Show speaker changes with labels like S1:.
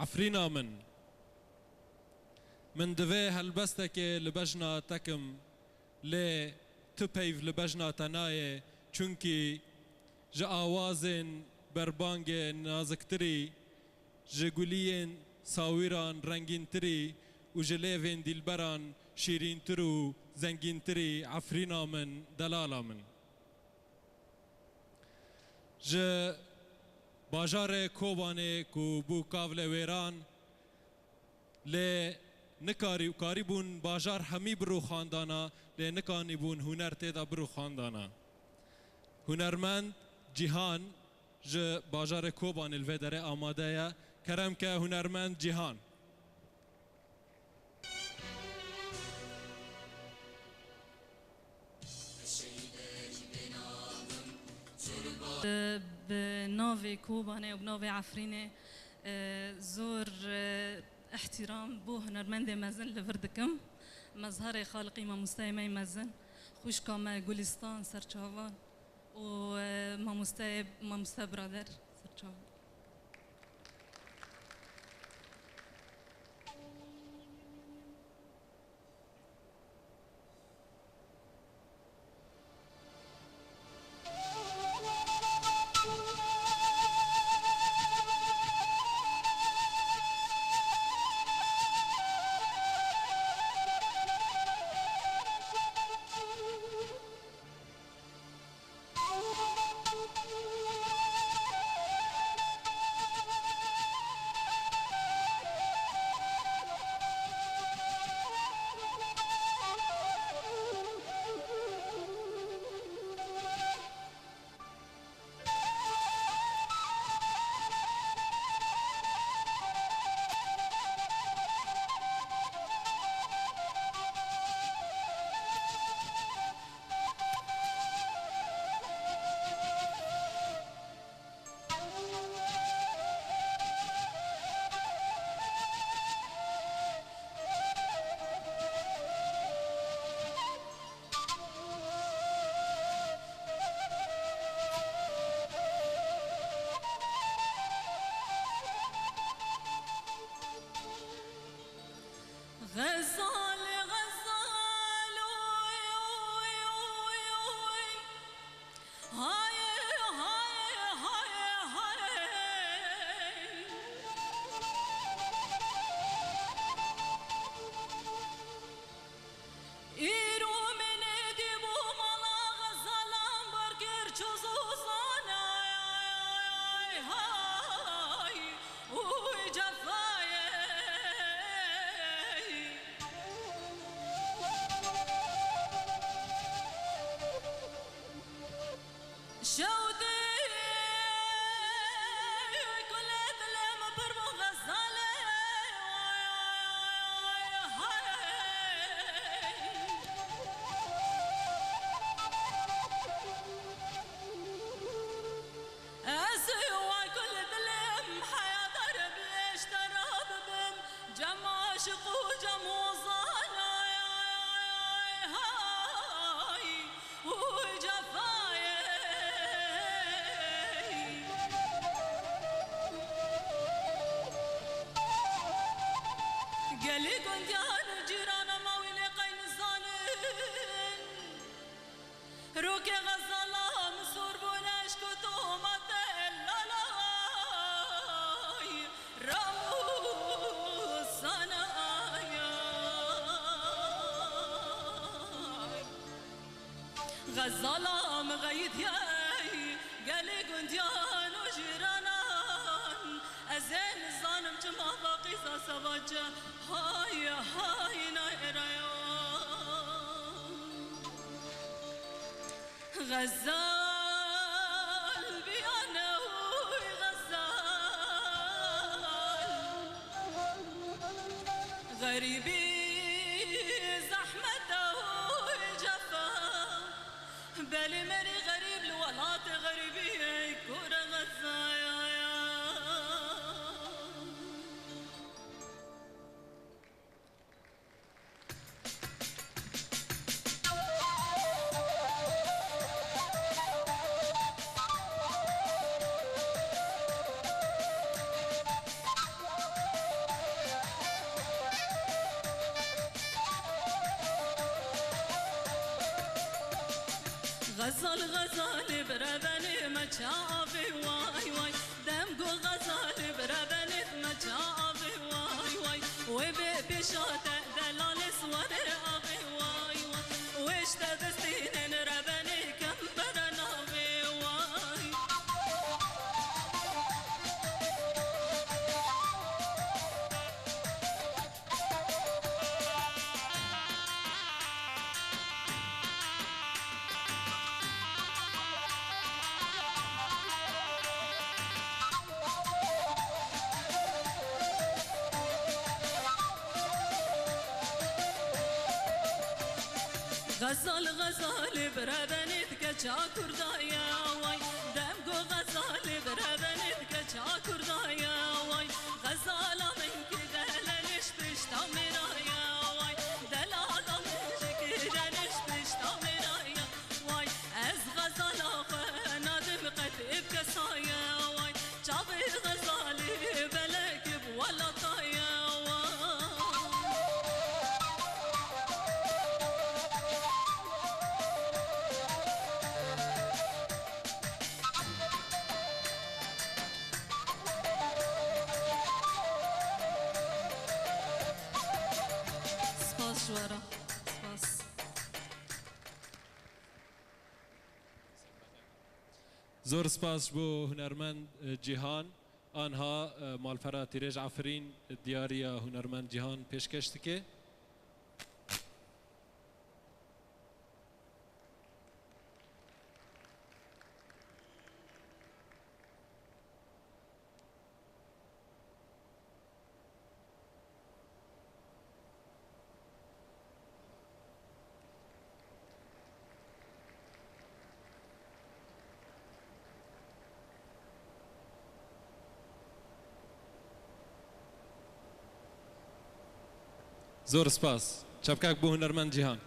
S1: عفرينا من دوی هلبسته که لبجنا تکم لی تپیو لبجنا تنایه چونکی جا آوازین بربانگ نازکتری جگولین ساویران رنگین تری و جلیوین دیلبران شیرین ترو زنگین تری عفرینا دلالا ج باجار کوبانه کو بو کاول ویران لی نکاری و کاری بون باجار همی برو خاندانا لی نکانی بون هنر تیدا برو خاندانا هنرمند جیهان ج باجار کوبان الویدره آماده یا کرم که هنرمند جیهان
S2: بناوی کوبانه و بناوی عفرینه زور احترام بو هنرمند مزن لوردکم مظهر خالقی ما مستعمه مزن خوش کامه گلستان سرچاوان و ما برادر سرچاوان
S3: غزالام غيد ياي قالي قنديان وجيرانان أزين الظالم جمع باقي سباجة هاي نايرة غزال بيانا غزال غريبي بالي ماني غريب لولات غريبي كورة غزايا غزال غزال بربني مچابي واي واي دمقو غزال بربني مچابي واي واي وبشوت دلال سوار ابي واي واي وش تدستين ربني كمبرنا بي واي غزال غزال بربنيت كچا كردايا واي دمگو غزال بربنيت كچا كردايا واي غزال منك دلنش بشتا مرايا واي دلال منك دلنش بشتا مرايا واي از غزال نادم قد بكسايا واي جابي غزال بلك بولا طايا شوارا سپاس
S1: زور سپاس بو هنرمند جیهان آنها مالفرا تیرج عفرین دیاریا هنرمند جیهان پیشکش که زور سپاس چپکک بو هنرمند جیهان